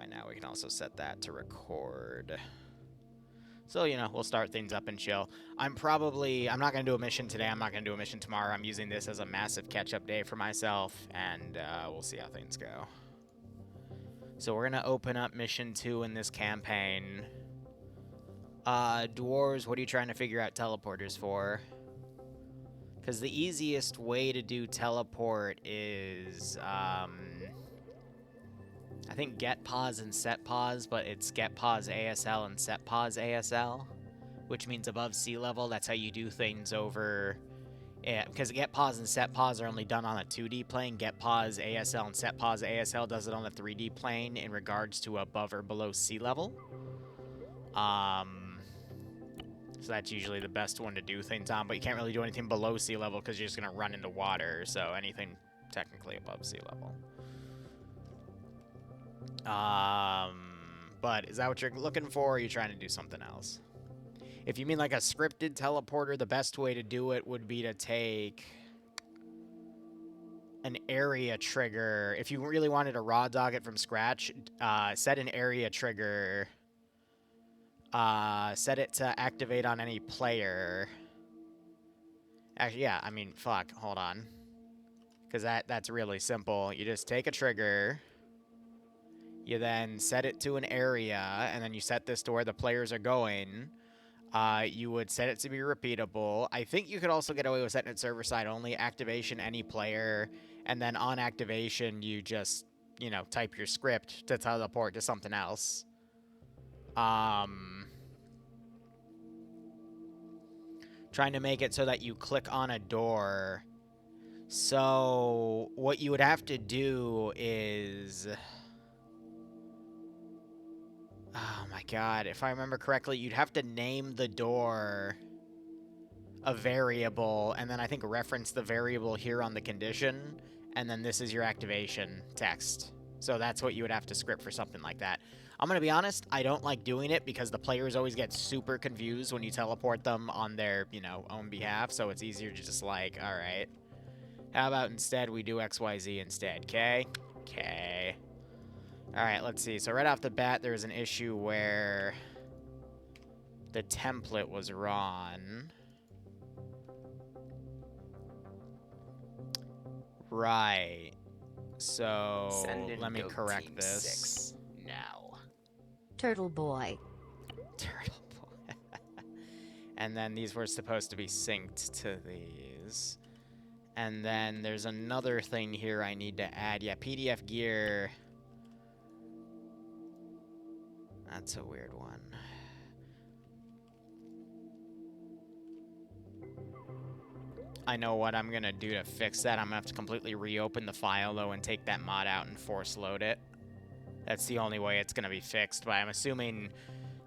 right now. We can also set that to record. So, you know, we'll start things up and chill. I'm not going to do a mission today. I'm not going to do a mission tomorrow. I'm using this as a massive catch-up day for myself, and we'll see how things go. So we're going to open up mission 2 in this campaign. Dwarves, what are you trying to figure out teleporters for? Because the easiest way to do teleport is, I think get pause and set pause, but it's get pause ASL and set pause ASL, which means above sea level. That's how you do things over. Yeah, because get pause and set pause are only done on a 2D plane. Get pause ASL and set pause ASL does it on a 3D plane in regards to above or below sea level. So that's usually the best one to do things on, but you can't really do anything below sea level because you're just going to run into water, so anything technically above sea level. But is that what you're looking for, or are you trying to do something else? If you mean like a scripted teleporter, the best way to do it would be to take an area trigger. If you really wanted to raw dog it from scratch, set an area trigger. Set it to activate on any player. Actually, yeah, I mean, fuck, hold on. Because that's really simple. You just take a trigger, you then set it to an area, and then you set this to where the players are going. You would set it to be repeatable. I think you could also get away with setting it server side only, activation any player, and then on activation, you just, you know, type your script to teleport to something else. Trying to make it so that you click on a door. So what you would have to do is... Oh my god, if I remember correctly, you'd have to name the door a variable, and then I think reference the variable here on the condition, and then this is your activation text. So that's what you would have to script for something like that. I'm going to be honest, I don't like doing it because the players always get super confused when you teleport them on their, you know, own behalf, so it's easier to just like, alright, how about instead we do XYZ instead, okay? Okay. Alright, let's see. So right off the bat, there was an issue where the template was wrong. Right. So let me correct this. 6 now. Turtle Boy. Turtle Boy. And then these were supposed to be synced to these. And then there's another thing here I need to add. Yeah, PDF gear. That's a weird one. I know what I'm going to do to fix that. I'm going to have to completely reopen the file, though, and take that mod out and force load it. That's the only way it's going to be fixed, but I'm assuming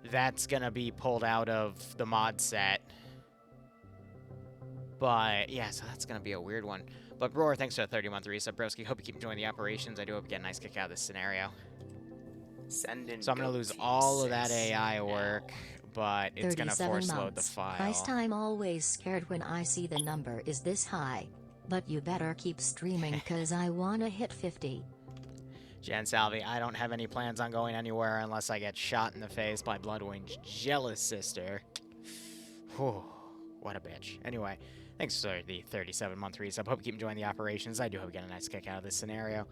that's going to be pulled out of the mod set. But, yeah, so that's going to be a weird one. But, Roar, thanks for the 30-month resub, broski. Hope you keep enjoying the operations. I do hope you get a nice kick out of this scenario. So I'm going to lose all of that AI work, but it's going to force load the file. Christ, I'm always scared when I see the number is this high. But you better keep streaming cause I wanna hit 50. Jan Salvi, I don't have any plans on going anywhere unless I get shot in the face by Bloodwing's jealous sister. Whew, what a bitch. Anyway, thanks for the 37-month resub. Hope you keep enjoying the operations. I do hope you get a nice kick out of this scenario.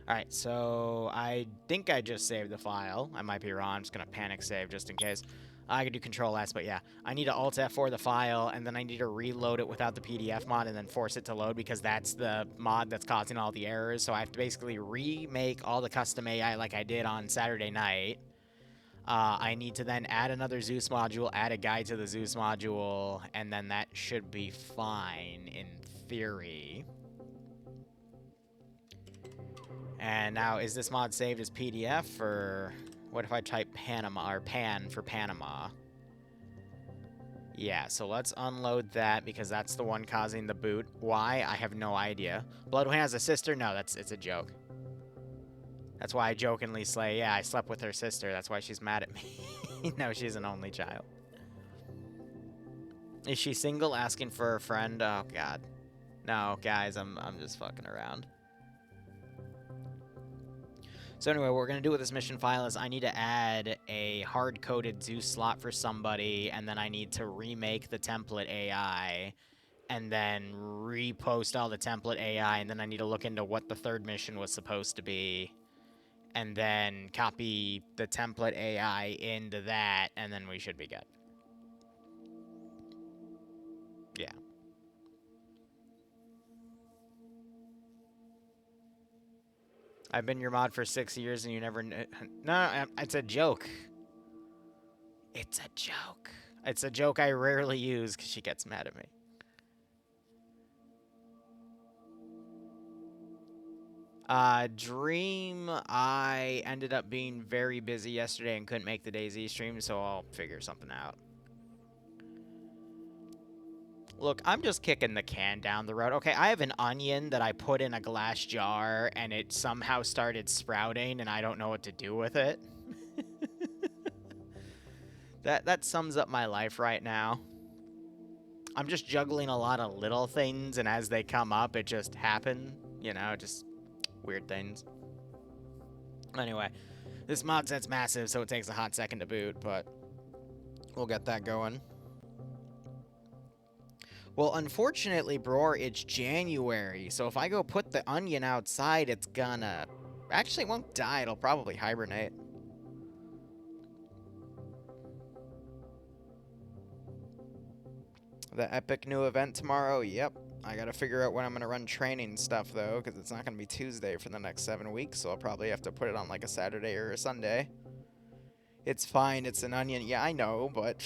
Alright, so I think I just saved the file. I might be wrong. I'm just going to panic save just in case. I can do Control-S, but yeah. I need to Alt-F4 the file, and then I need to reload it without the PDF mod and then force it to load because that's the mod that's causing all the errors. So I have to basically remake all the custom AI like I did on Saturday night. I need to then add another Zeus module, add a guide to the Zeus module, and then that should be fine in theory. And now, is this mod saved as PDF, or what if I type Panama, or Pan for Panama? Yeah, so let's unload that, because that's the one causing the boot. Why? I have no idea. Bloodwing has a sister? No, it's a joke. That's why I jokingly say, yeah, I slept with her sister. That's why she's mad at me. No, she's an only child. Is she single, asking for a friend? Oh, God. No, guys, I'm just fucking around. So anyway, what we're going to do with this mission file is I need to add a hard-coded Zeus slot for somebody, and then I need to remake the template AI, and then repost all the template AI, and then I need to look into what the third mission was supposed to be, and then copy the template AI into that, and then we should be good. Yeah. I've been your mod for 6 years and you never... No, it's a joke. It's a joke. It's a joke I rarely use because she gets mad at me. Dream, I ended up being very busy yesterday and couldn't make the DayZ stream, so I'll figure something out. Look, I'm just kicking the can down the road. Okay, I have an onion that I put in a glass jar, and it somehow started sprouting, and I don't know what to do with it. That sums up my life right now. I'm just juggling a lot of little things, and as they come up, it just happen. You know, just weird things. Anyway, this mod set's massive, so it takes a hot second to boot, but we'll get that going. Well, unfortunately, Bror, it's January, so if I go put the onion outside, it's gonna... Actually, it won't die, it'll probably hibernate. The epic new event tomorrow? Yep. I gotta figure out when I'm gonna run training stuff, though, because it's not gonna be Tuesday for the next 7 weeks, so I'll probably have to put it on, like, a Saturday or a Sunday. It's fine, it's an onion. Yeah, I know, but...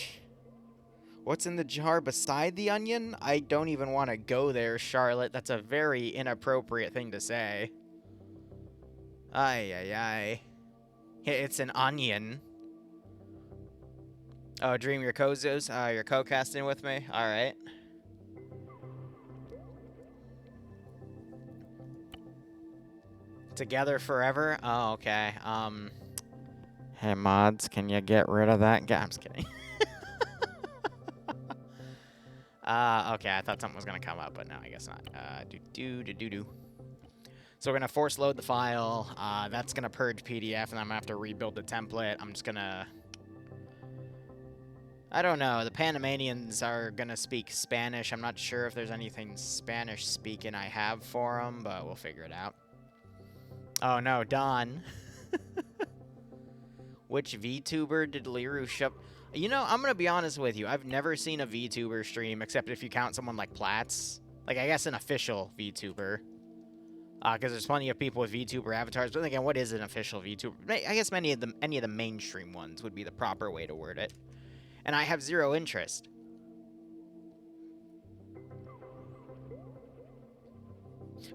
What's in the jar beside the onion? I don't even want to go there, Charlotte. That's a very inappropriate thing to say. Ay, ay, ay. It's an onion. Oh, Dream, you're you're co-casting with me? Alright. Together forever? Oh, okay. Hey, mods, can you get rid of that guy? I'm just kidding. Okay, I thought something was gonna come up, but no, I guess not. So we're gonna force load the file. That's gonna purge PDF, and I'm gonna have to rebuild the template. I'm just gonna... I don't know. The Panamanians are gonna speak Spanish. I'm not sure if there's anything Spanish-speaking I have for them, but we'll figure it out. Oh no, Don. Which VTuber did Liru ship? You know, I'm gonna be honest with you. I've never seen a VTuber stream, except if you count someone like Platts. Like, I guess an official VTuber. Because there's plenty of people with VTuber avatars. But again, what is an official VTuber? I guess any of the mainstream ones would be the proper way to word it. And I have zero interest.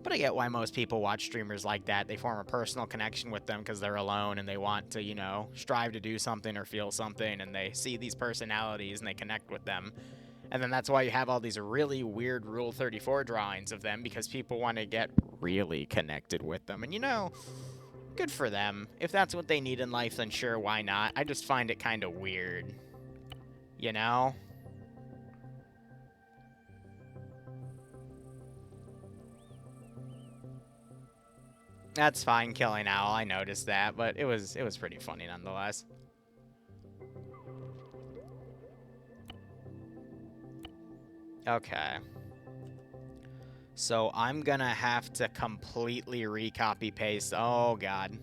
But I get why most people watch streamers like that. They form a personal connection with them because they're alone and they want to, you know, strive to do something or feel something, and they see these personalities and they connect with them. And then that's why you have all these really weird Rule 34 drawings of them, because people want to get really connected with them. And, you know, good for them. If that's what they need in life, then sure, why not? I just find it kind of weird. You know? That's fine, killing Owl. I noticed that, but it was pretty funny nonetheless. Okay. So I'm gonna have to completely recopy paste. Oh god.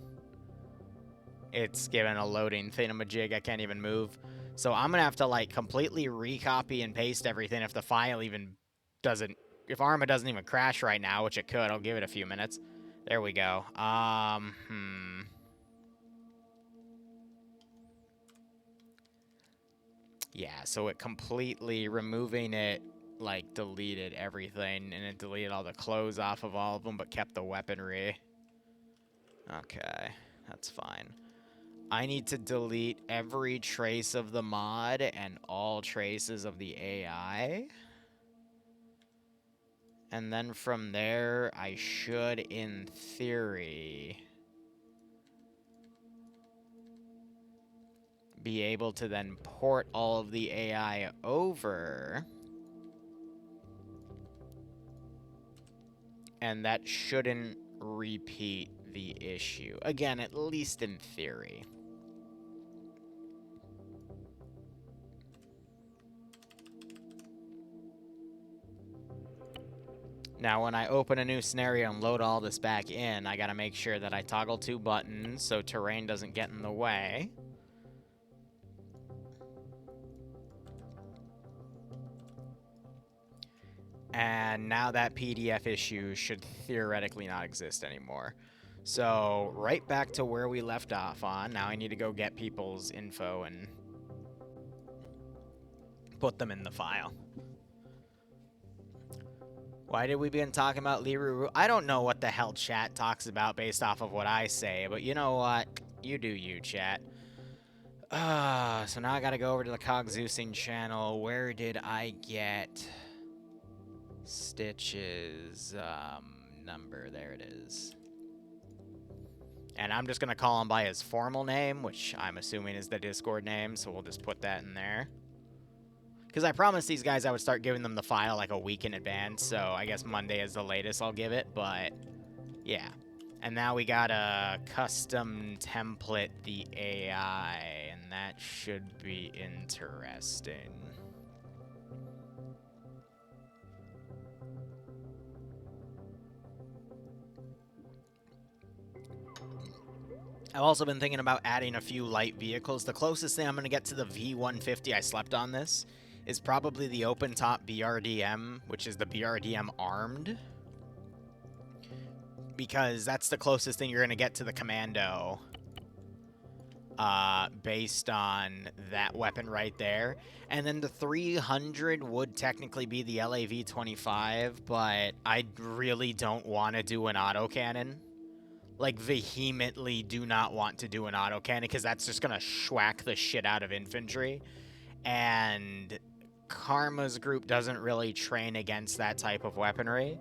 It's given a loading thingamajig. I can't even move. So I'm gonna have to like completely recopy and paste everything if the file even doesn't... If Arma doesn't even crash right now, which it could. I'll give it a few minutes. There we go. Yeah, so it completely removing it, like, deleted everything, and it deleted all the clothes off of all of them, but kept the weaponry. Okay, that's fine. I need to delete every trace of the mod and all traces of the AI. And then from there, I should, in theory, be able to then port all of the AI over. And that shouldn't repeat the issue. Again, at least in theory. Now, when I open a new scenario and load all this back in, I gotta make sure that I toggle 2 buttons so terrain doesn't get in the way. And now that PDF issue should theoretically not exist anymore. So, right back to where we left off on. Now I need to go get people's info and put them in the file. Why did we begin talking about Liru? I don't know what the hell chat talks about based off of what I say, but you know what? You do you, chat. So now I gotta go over to the Cog Zeusing channel. Where did I get Stitch's number? There it is. And I'm just gonna call him by his formal name, which I'm assuming is the Discord name, so we'll just put that in there. Because I promised these guys I would start giving them the file like a week in advance, so I guess Monday is the latest I'll give it, but yeah. And now we got a custom template, the AI, and that should be interesting. I've also been thinking about adding a few light vehicles. The closest thing I'm going to get to the V150 I slept on this is probably the open-top BRDM, which is the BRDM armed. Because that's the closest thing you're going to get to the Commando based on that weapon right there. And then the 300 would technically be the LAV-25, but I really don't want to do an autocannon. Like, vehemently do not want to do an autocannon, because that's just going to schwack the shit out of infantry. And Karma's group doesn't really train against that type of weaponry.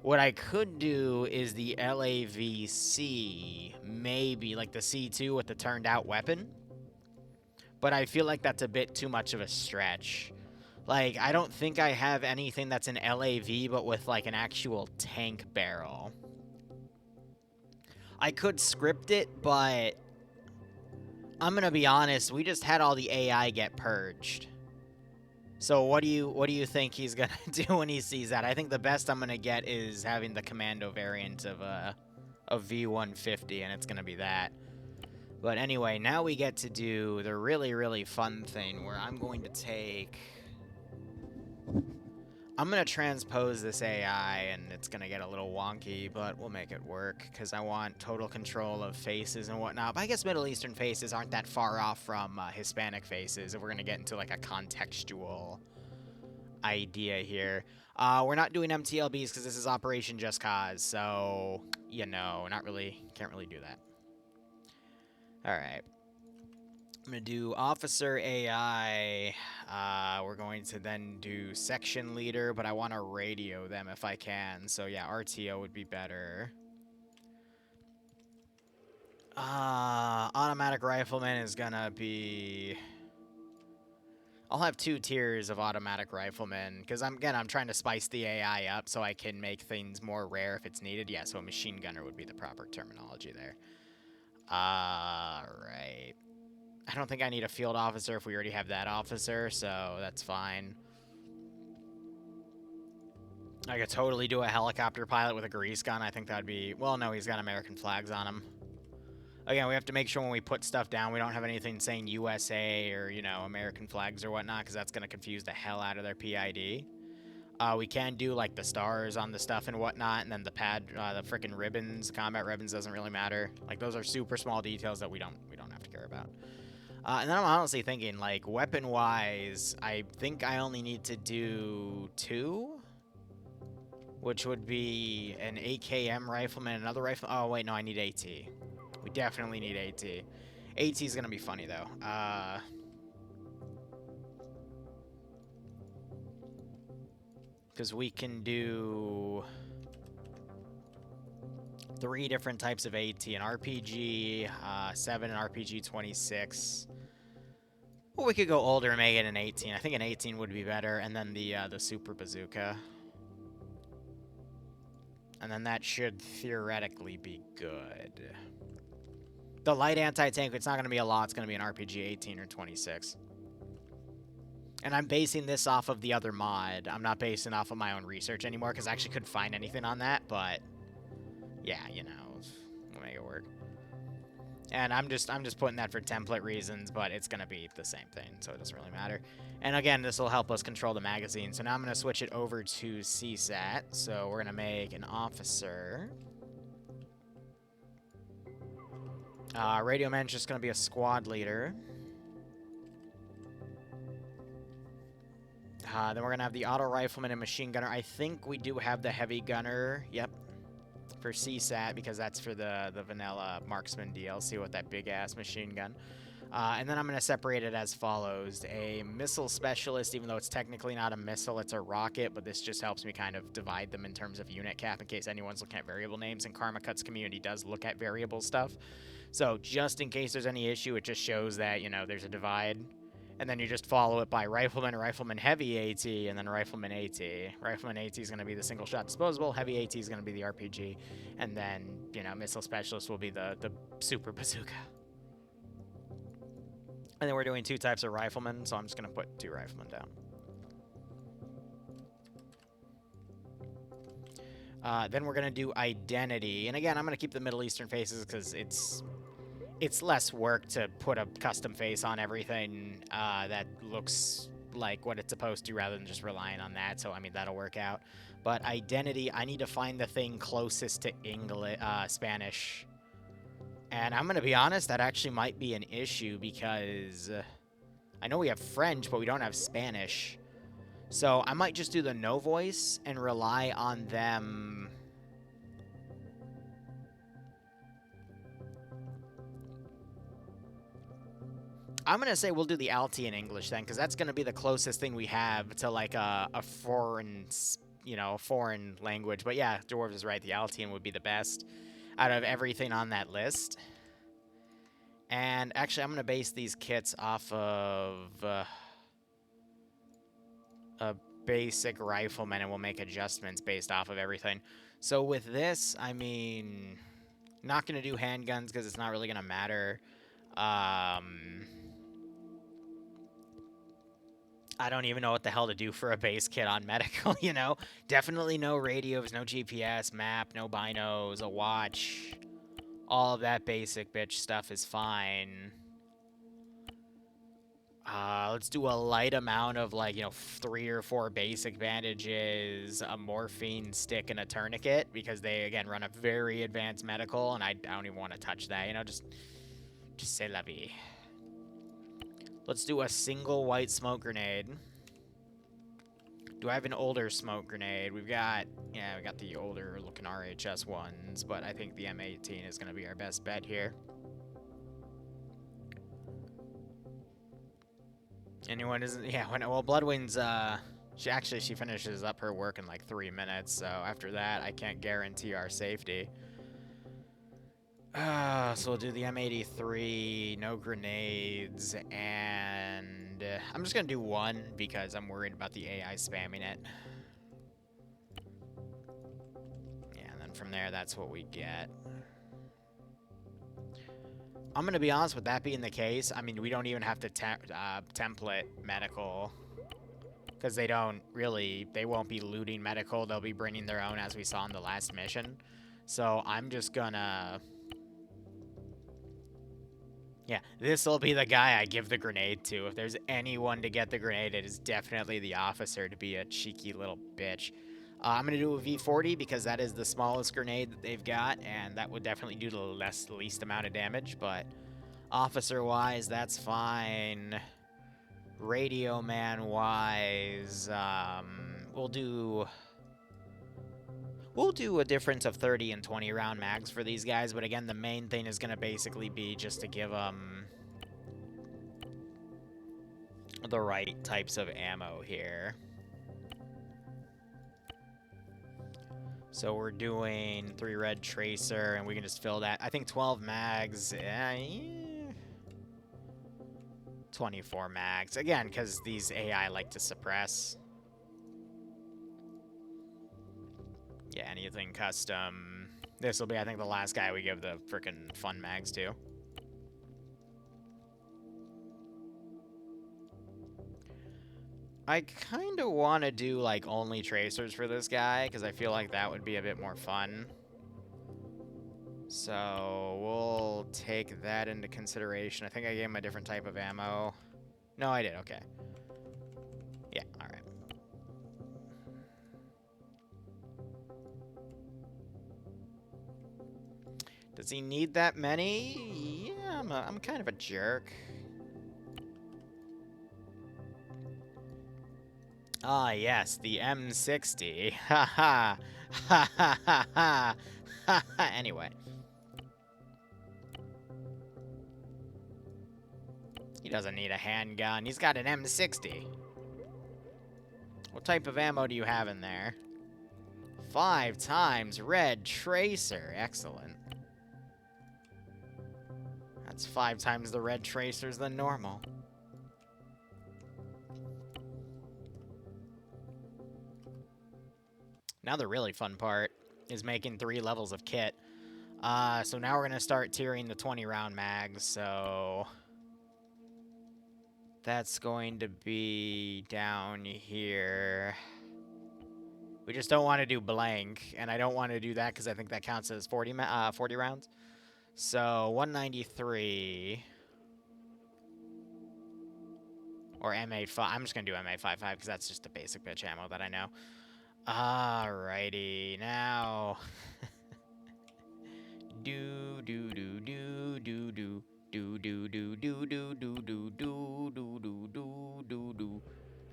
What I could do is the LAVC, maybe, like the C2 with the turned-out weapon. But I feel like that's a bit too much of a stretch. Like, I don't think I have anything that's an LAV, but with, like, an actual tank barrel. I could script it, but I'm gonna be honest, we just had all the AI get purged. So what do you think he's gonna do when he sees that? I think the best I'm gonna get is having the Commando variant of V150, and it's gonna be that. But anyway, now we get to do the really, really fun thing where I'm going to take... I'm going to transpose this AI, and it's going to get a little wonky, but we'll make it work, because I want total control of faces and whatnot. But I guess Middle Eastern faces aren't that far off from Hispanic faces, if we're going to get into, like, a contextual idea here. We're not doing MTLBs, because this is Operation Just Cause, so, you know, can't really do that. Alright. I'm going to do Officer AI. We're going to then do Section Leader, but I want to radio them if I can. So, yeah, RTO would be better. Automatic Rifleman is going to be... I'll have 2 tiers of Automatic Rifleman, because, I'm trying to spice the AI up so I can make things more rare if it's needed. Yeah, so a Machine Gunner would be the proper terminology there. Right. I don't think I need a field officer if we already have that officer, so that's fine. I could totally do a helicopter pilot with a grease gun. I think that would be... Well, no, he's got American flags on him. Again, we have to make sure when we put stuff down, we don't have anything saying USA or, you know, American flags or whatnot, because that's going to confuse the hell out of their PID. We can do, like, the stars on the stuff and whatnot, and then the the frickin' ribbons, combat ribbons doesn't really matter. Like, those are super small details that we don't have to care about. And then I'm honestly thinking, like, weapon-wise, I think I only need to do 2, which would be an AKM rifleman, another rifle. Oh, wait, no, I need AT. We definitely need AT. AT is going to be funny, though. Because we can do 3 different types of AT, an RPG 7 and RPG 26. Well, we could go older and make it an 18. I think an 18 would be better, and then the super bazooka. And then that should theoretically be good. The light anti-tank, it's not going to be a lot. It's going to be an RPG 18 or 26. And I'm basing this off of the other mod. I'm not basing off of my own research anymore because I actually couldn't find anything on that. But yeah, you know, we'll make it work. And I'm just putting that for template reasons, but it's going to be the same thing, so it doesn't really matter. And again, this will help us control the magazine. So now I'm going to switch it over to CSAT. So we're going to make an officer. Radio man's just going to be a squad leader. Then we're going to have the auto rifleman and machine gunner. I think we do have the heavy gunner. Yep. For CSAT, because that's for the vanilla marksman DLC with that big-ass machine gun. And then I'm going to separate it as follows. A missile specialist, even though it's technically not a missile, it's a rocket, but this just helps me kind of divide them in terms of unit cap in case anyone's looking at variable names, and Karmakut's community does look at variable stuff. So just in case there's any issue, it just shows that, you know, there's a divide. And then you just follow it by rifleman heavy AT, and then rifleman AT. Rifleman AT is going to be the single-shot disposable. Heavy AT is going to be the RPG. And then, you know, missile specialist will be the super bazooka. And then we're doing 2 types of riflemen, so I'm just going to put 2 riflemen down. Then we're going to do identity. And again, I'm going to keep the Middle Eastern faces because it's less work to put a custom face on everything that looks like what it's supposed to rather than just relying on that. So, I mean, that'll work out. But identity, I need to find the thing closest to English, Spanish. And I'm going to be honest, that actually might be an issue because I know we have French, but we don't have Spanish. So I might just do the no voice and rely on them. I'm going to say we'll do the LT in English then, because that's going to be the closest thing we have to like a foreign, you know, foreign language. But yeah, Dwarves is right. The Altian would be the best out of everything on that list. And actually, I'm going to base these kits off of a basic rifleman, and we'll make adjustments based off of everything. So with this, I mean, not going to do handguns because it's not really going to matter. I don't even know what the hell to do for a base kit on medical, you know? Definitely no radios, no GPS, map, no binos, a watch. All of that basic bitch stuff is fine. Let's do a light amount of, like, you know, 3 or 4 basic bandages, a morphine stick, and a tourniquet, because they, again, run a very advanced medical, and I don't even want to touch that, you know? Just c'est la vie. Let's do a single white smoke grenade. Do I have an older smoke grenade? We've got, yeah, we got the older looking RHS ones, but I think the M18 is going to be our best bet here. Anyone isn't, yeah, well, Bloodwing's, she finishes up her work in like 3 minutes, so after that, I can't guarantee our safety. So we'll do the M83, no grenades, and I'm just gonna do 1 because I'm worried about the AI spamming it. Yeah, and then from there, that's what we get. I'm gonna be honest, with that being the case, I mean, we don't even have to template medical, because they won't be looting medical, they'll be bringing their own, as we saw in the last mission. So I'm just gonna... Yeah, this will be the guy I give the grenade to. If there's anyone to get the grenade, it is definitely the officer to be a cheeky little bitch. I'm going to do a V40 because that is the smallest grenade that they've got, and that would definitely do the least amount of damage, but officer-wise, that's fine. Radio man-wise, we'll do a difference of 30 and 20 round mags for these guys, but again, the main thing is going to basically be just to give them the right types of ammo here. So we're doing 3 red tracer, and we can just fill that. I think 12 mags, 24 mags. Again, because these AI like to suppress. Yeah, and something custom. This will be, I think, the last guy we give the frickin' fun mags to. I kind of want to do, like, only tracers for this guy, because I feel like that would be a bit more fun. So, we'll take that into consideration. I think I gave him a different type of ammo. No, I did, okay. Yeah, alright. Does he need that many? Yeah, I'm kind of a jerk. Ah, yes, the M60. Ha ha. Ha ha ha ha. Ha ha. Anyway. He doesn't need a handgun. He's got an M60. What type of ammo do you have in there? 5 times red tracer. Excellent. That's 5 times the red tracers than normal. Now the really fun part is making 3 levels of kit. So now we're going to start tiering the 20-round mags, so... That's going to be down here. We just don't want to do blank, and I don't want to do that because I think that counts as 40 rounds. So, 193. Or M85. I'm just going to do M855 because that's just the basic bitch ammo that I know. Alrighty, now... do do do do do do do do do do do do do do do do do do.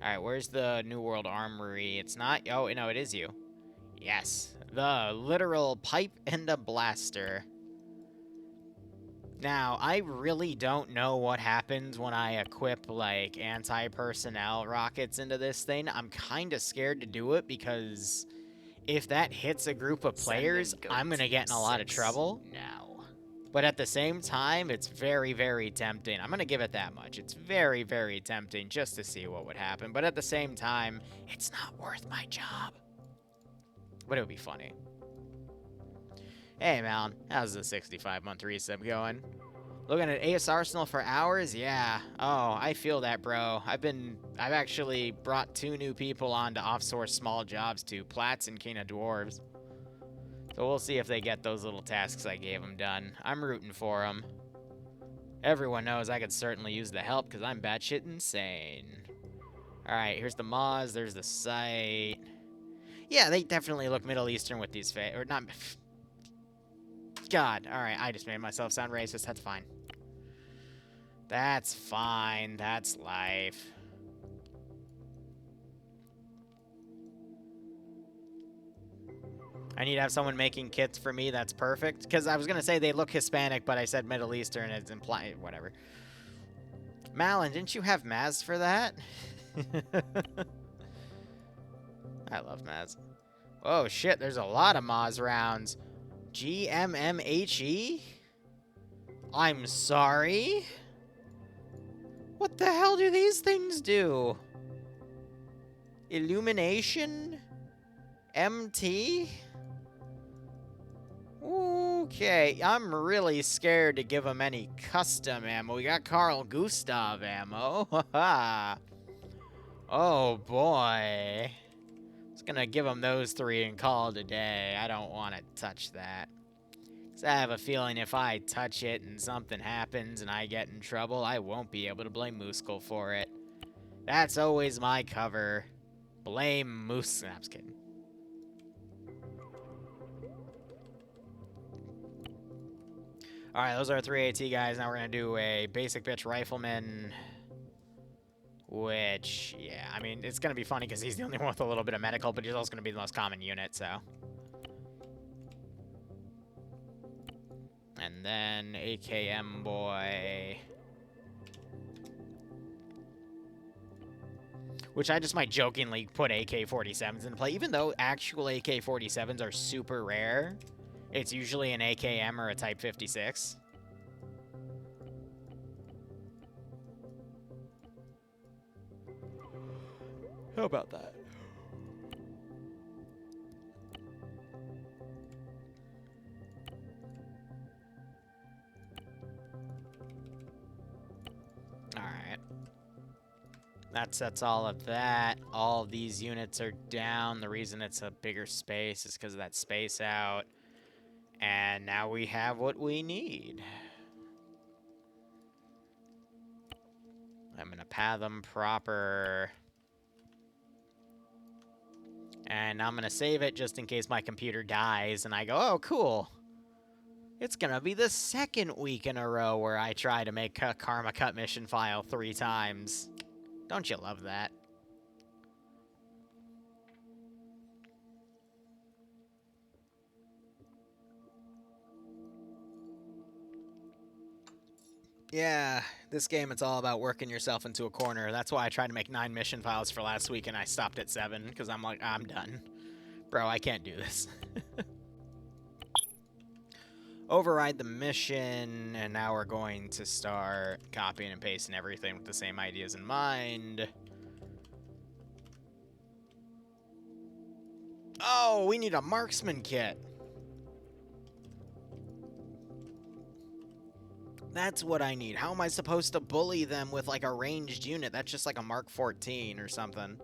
Alright, where's the New World Armory? It's not... Oh, no, it is you. Yes. The literal pipe and a blaster. Now, I really don't know what happens when I equip, like, anti-personnel rockets into this thing. I'm kind of scared to do it because if that hits a group of players, I'm going to get in a lot of trouble. Now. But at the same time, it's very, very tempting. I'm going to give it that much. It's very, very tempting just to see what would happen. But at the same time, it's not worth my job. But it would be funny. Hey, man. How's the 65-month resub going? Looking at AS Arsenal for hours? Yeah. Oh, I feel that, bro. I've actually brought 2 new people on to offsource small jobs to Plats and King of Dwarves. So we'll see if they get those little tasks I gave them done. I'm rooting for them. Everyone knows I could certainly use the help because I'm batshit insane. Alright, here's the Moz. There's the site. Yeah, they definitely look Middle Eastern with these or not... God, alright, I just made myself sound racist. That's fine. That's fine. That's life. I need to have someone making kits for me. That's perfect. Because I was going to say they look Hispanic, but I said Middle Eastern. It's implied. Whatever. Malin, didn't you have Maz for that? I love Maz. Oh, shit. There's a lot of Maz rounds. GMMHE? I'm sorry? What the hell do these things do? Illumination? MT? Okay, I'm really scared to give him any custom ammo. We got Carl Gustav ammo. Oh boy. Just gonna give him those 3 and call it a day. I don't want to touch that. 'Cause I have a feeling if I touch it and something happens and I get in trouble, I won't be able to blame Muskel for it. That's always my cover. Blame Moose. Nah, I'm just kidding. Alright, those are our 3 AT guys. Now we're going to do a basic bitch rifleman. Which, yeah, I mean, it's going to be funny because he's the only one with a little bit of medical, but he's also going to be the most common unit, so. And then AKM boy. Which I just might jokingly put AK-47s in play. Even though actual AK-47s are super rare, it's usually an AKM or a Type 56. How about that? That sets all of that. All of these units are down. The reason it's a bigger space is because of that space out. And now we have what we need. I'm going to path them proper. And I'm going to save it just in case my computer dies. And I go, oh, cool. It's going to be the second week in a row where I try to make a Karmakut mission file 3 times. Don't you love that? Yeah, this game, it's all about working yourself into a corner. That's why I tried to make 9 mission files for last week, and I stopped at 7, because I'm like, I'm done. Bro, I can't do this. Override the mission, and now we're going to start copying and pasting everything with the same ideas in mind. Oh, we need a marksman kit. That's what I need. How am I supposed to bully them with, like, a ranged unit? That's just like a Mark 14 or something.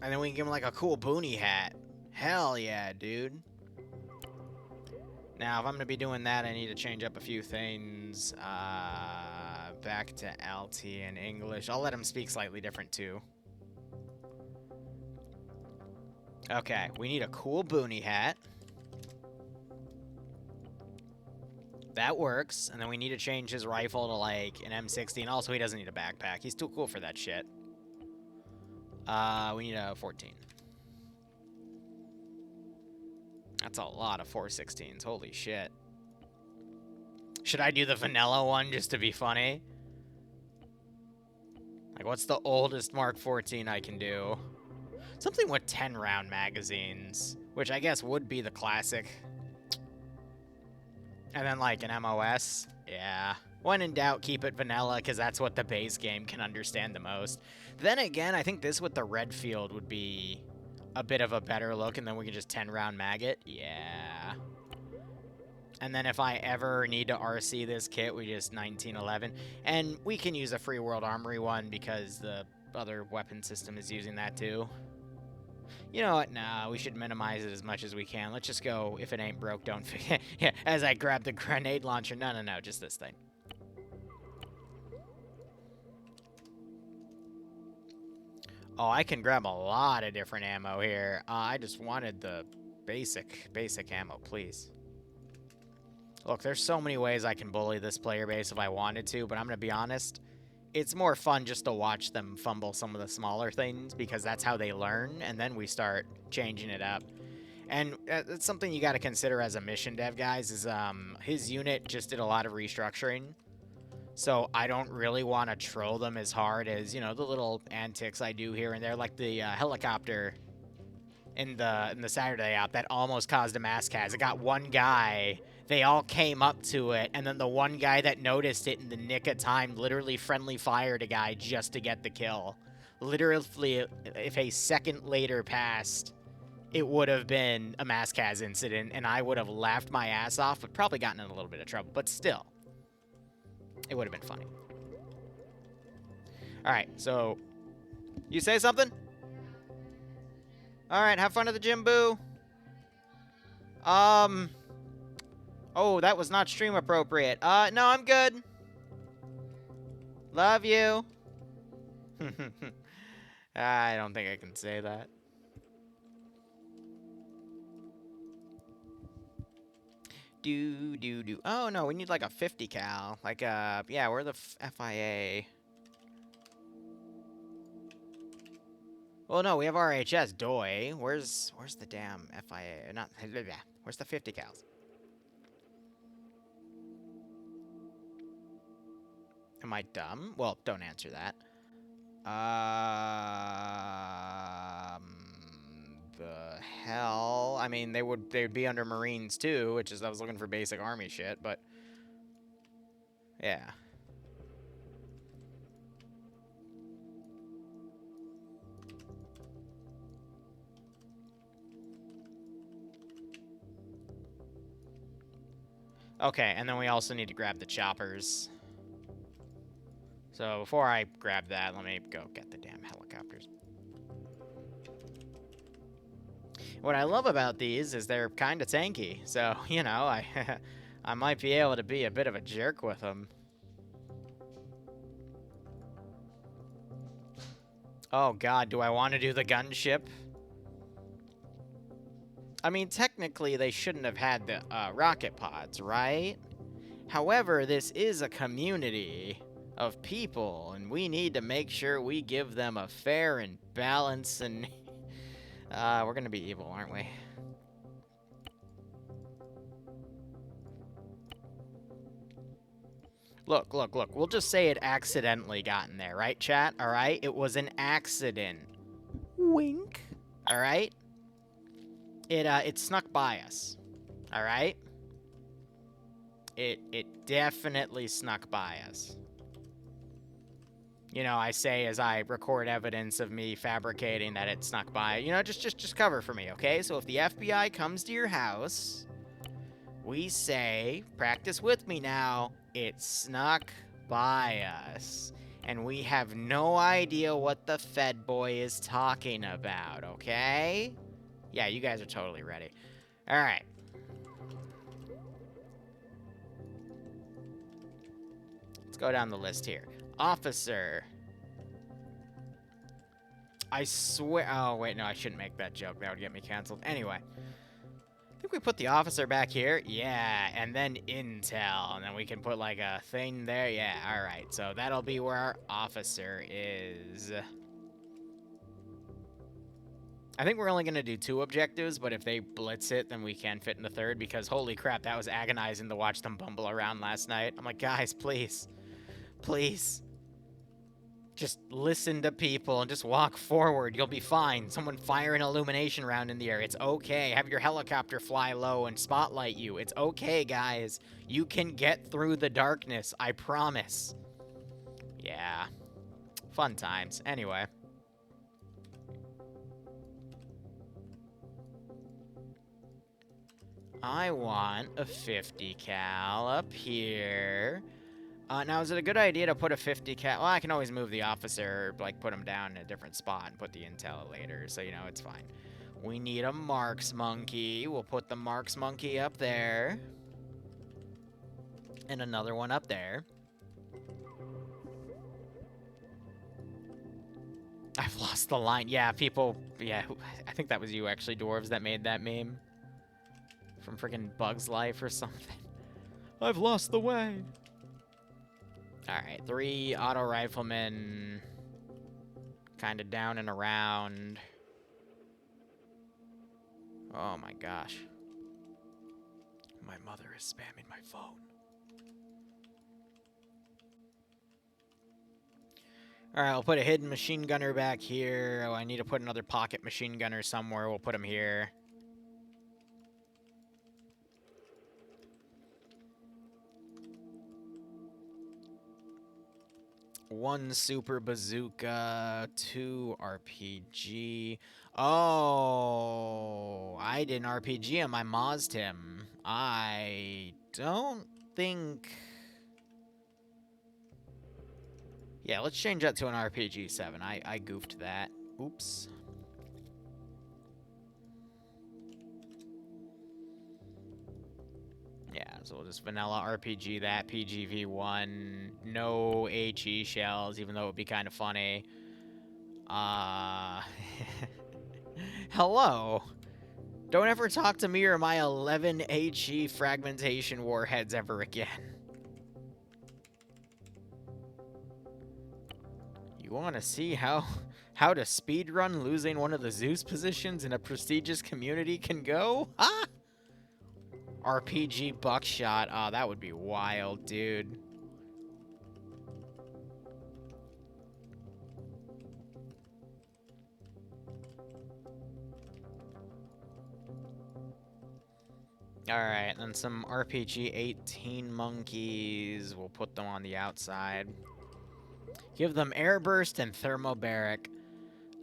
And then we can give him, like, a cool boonie hat. Hell yeah, dude. Now, if I'm going to be doing that, I need to change up a few things. Back to LT in English. I'll let him speak slightly different, too. Okay, we need a cool boonie hat. That works, and then we need to change his rifle to, like, an M60, and also he doesn't need a backpack. He's too cool for that shit. We need a 14. That's a lot of 416s. Holy shit. Should I do the vanilla one just to be funny? Like, what's the oldest Mark 14 I can do? Something with 10-round magazines, which I guess would be the classic. And then, like, an MOS. Yeah. When in doubt, keep it vanilla, because that's what the base game can understand the most. Then again, I think this with the red field would be a bit of a better look, and then we can just 10-round mag it. Yeah. And then if I ever need to RC this kit, we just 1911. And we can use a Free World Armory one, because the other weapon system is using that too. You know what? Nah, we should minimize it as much as we can. Let's just go, if it ain't broke, don't forget. Yeah, as I grab the grenade launcher. No, just this thing. Oh, I can grab a lot of different ammo here. I just wanted the basic ammo, please. Look, there's so many ways I can bully this player base if I wanted to, but I'm going to be honest. It's more fun just to watch them fumble some of the smaller things, because that's how they learn, and then we start changing it up. And it's something you got to consider as a mission dev, guys, is his unit just did a lot of restructuring. So I don't really want to troll them as hard as, you know, the little antics I do here and there, like the helicopter in the Saturday app that almost caused a mass cas. It got one guy. They all came up to it, and then the one guy that noticed it in the nick of time literally friendly fired a guy just to get the kill. Literally, if a second later passed, it would have been a mass cas incident, and I would have laughed my ass off, but probably gotten in a little bit of trouble. But still, it would have been funny. All right, so you say something? All right, have fun at the gym, boo. Oh, that was not stream appropriate. No, I'm good. Love you. I don't think I can say that. Do. Oh, no, we need like a 50 cal. Like, yeah, we're the FIA. Well, no, we have RHS, Doi. Where's the damn FIA? Not, where's the 50 cals? Am I dumb? Well, don't answer that. The hell? I mean, they'd be under Marines too, which is, I was looking for basic Army shit, but yeah. Okay, and then we also need to grab the choppers. So before I grab that, let me go get the damn helicopters. What I love about these is they're kind of tanky. So, you know, I might be able to be a bit of a jerk with them. Oh god, do I want to do the gunship? I mean, technically they shouldn't have had the rocket pods, right? However, this is a community of people, and we need to make sure we give them a fair and balanced and... we're gonna be evil, aren't we? Look, look, look. We'll just say it accidentally got in there, right, chat? All right? It was an accident. Wink. All right? It snuck by us. All right? It definitely snuck by us. You know, I say as I record evidence of me fabricating that it snuck by. You know, just cover for me, okay? So if the FBI comes to your house, we say, practice with me now, it snuck by us. And we have no idea what the Fed boy is talking about, okay? Yeah, you guys are totally ready. All right. Let's go down the list here. Officer. I swear... Oh, wait, no, I shouldn't make that joke. That would get me canceled. Anyway. I think we put the officer back here. Yeah, and then intel. And then we can put, like, a thing there. Yeah, all right. So that'll be where our officer is. I think we're only going to do 2 objectives, but if they blitz it, then we can fit in the 3rd, because holy crap, that was agonizing to watch them bumble around last night. I'm like, guys, please. Please. Just listen to people and just walk forward. You'll be fine. Someone fire an illumination round in the air. It's okay. Have your helicopter fly low and spotlight you. It's okay, guys. You can get through the darkness. I promise. Yeah. Fun times. Anyway. I want a 50 cal up here. Now, is it a good idea to put a 50 cal? Well, I can always move the officer, like, put him down in a different spot and put the intel later, so, you know, it's fine. We need a Marks monkey. We'll put the Marks monkey up there. And another one up there. I've lost the line. Yeah, people... Yeah, I think that was you, actually, Dwarves, that made that meme. From freaking Bug's Life or something. I've lost the way. Alright, 3 auto riflemen. Kind of down and around. Oh my gosh. My mother is spamming my phone. Alright, I'll put a hidden machine gunner back here. Oh, I need to put another pocket machine gunner somewhere. We'll put him here. One super bazooka, 2 RPG. Oh, I didn't RPG him. I mozzed him. I don't think... Yeah, let's change that to an RPG 7. I goofed that. Oops. Yeah, so we'll just vanilla RPG that, PGV1, no HE shells, even though it would be kind of funny. Hello. Don't ever talk to me or my 11 HE fragmentation warheads ever again. You want to see how to speedrun losing one of the Zeus positions in a prestigious community can go? Huh? RPG buckshot. Oh, that would be wild, dude. Alright, then some RPG 18 monkeys. We'll put them on the outside. Give them airburst and thermobaric.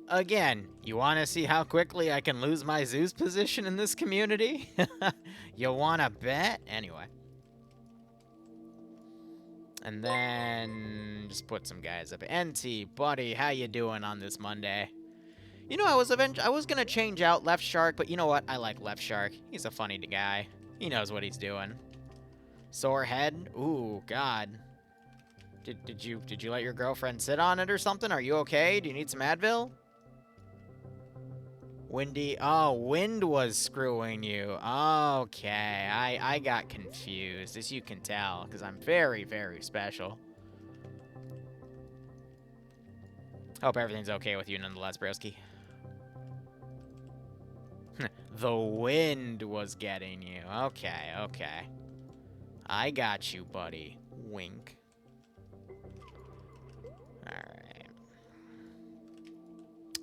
Again, you want to see how quickly I can lose my Zeus position in this community? You want to bet? Anyway. And then just put some guys up. NT, buddy, how you doing on this Monday? You know, I was gonna change out Left Shark, but you know what? I like Left Shark. He's a funny guy. He knows what he's doing. Sore head? Ooh, God. Did you let your girlfriend sit on it or something? Are you okay? Do you need some Advil? Windy. Oh, wind was screwing you. Okay, I got confused, as you can tell, because I'm very, very special. Hope everything's okay with you nonetheless, broski. The wind was getting you. Okay, okay. I got you, buddy. Wink. Alright.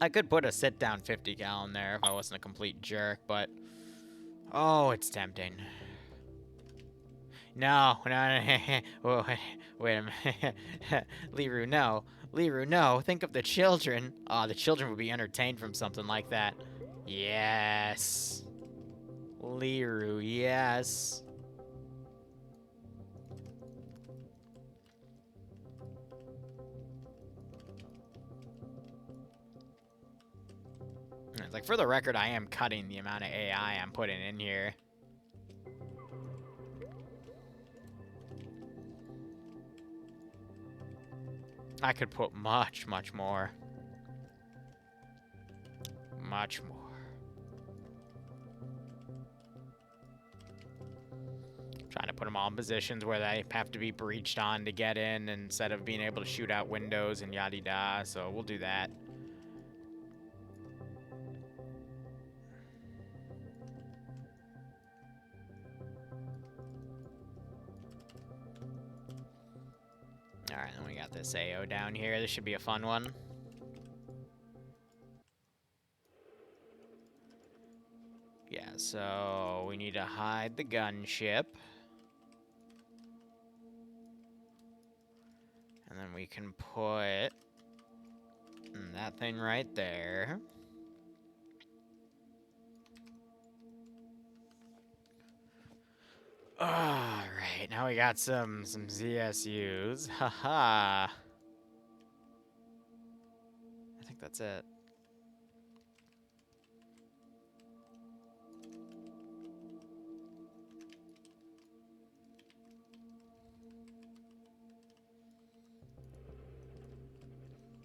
I could put a sit-down 50 cal in there if I wasn't a complete jerk, but... Oh, it's tempting. No, no, wait a minute. Liru, no. Liru, no. Think of the children. Oh, the children would be entertained from something like that. Yes. Liru, yes. It's like, for the record, I am cutting the amount of AI I'm putting in here. I could put much, much more. Much more. Trying to put them all in positions where they have to be breached on to get in instead of being able to shoot out windows and yada-da, so we'll do that. Alright, then we got this AO down here. This should be a fun one. Yeah, so we need to hide the gunship. And then we can put that thing right there. Alright, now we got some ZSUs. Haha. I think that's it.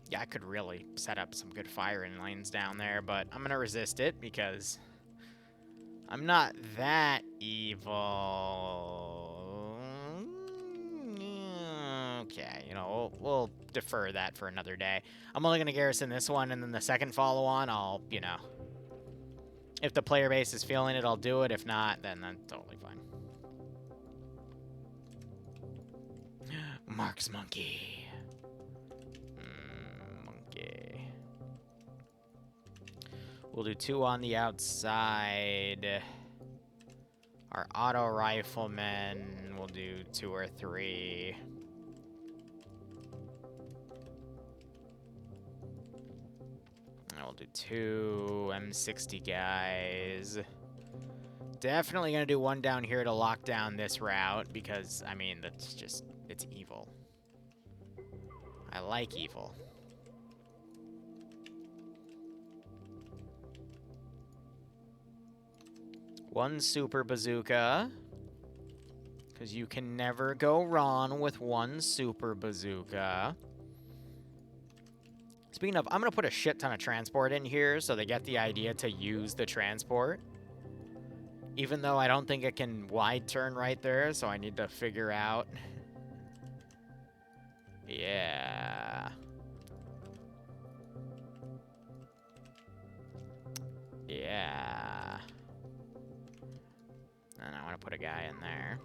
Yeah, I could really set up some good firing lanes down there, but I'm gonna resist it because I'm not that evil. Okay, you know, we'll defer that for another day. I'm only gonna garrison this one, and then the second follow-on, I'll, you know, if the player base is feeling it, I'll do it. If not, then that's totally fine. Mark's monkey. Monkey. We'll do 2 on the outside. Our auto riflemen will do 2 or 3. And we'll do 2 M60 guys. Definitely gonna do 1 down here to lock down this route because, I mean, that's just, it's evil. I like evil. One super bazooka. Because you can never go wrong with 1 super bazooka. Speaking of, I'm going to put a shit ton of transport in here so they get the idea to use the transport. Even though I don't think it can wide turn right there, so I need to figure out. Yeah. Yeah. And I want to put a guy in there.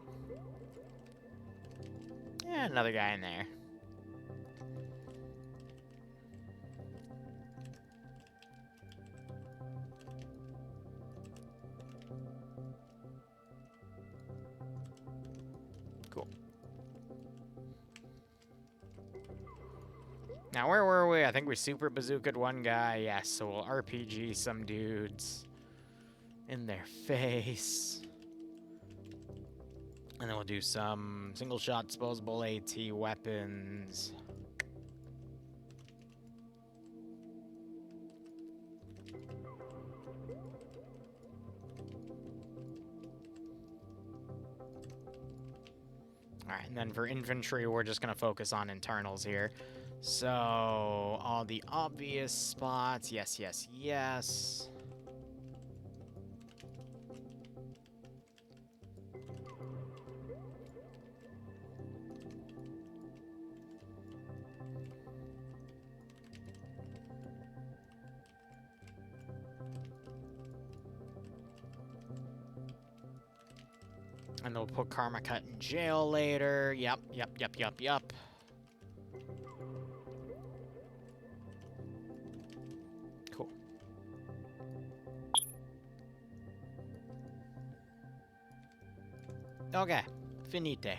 Yeah, another guy in there. Cool. Now, where were we? I think we super bazookaed 1 guy. Yes, so we'll RPG some dudes in their face. And then we'll do some single-shot disposable AT weapons. Alright, and then for infantry, we're just going to focus on internals here. So, all the obvious spots. Yes, yes, yes. And they'll put Karmakut in jail later. Yep. Cool. Okay. Finite.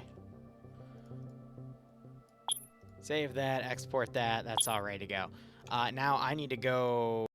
Save that, export that. That's all ready to go. Now I need to go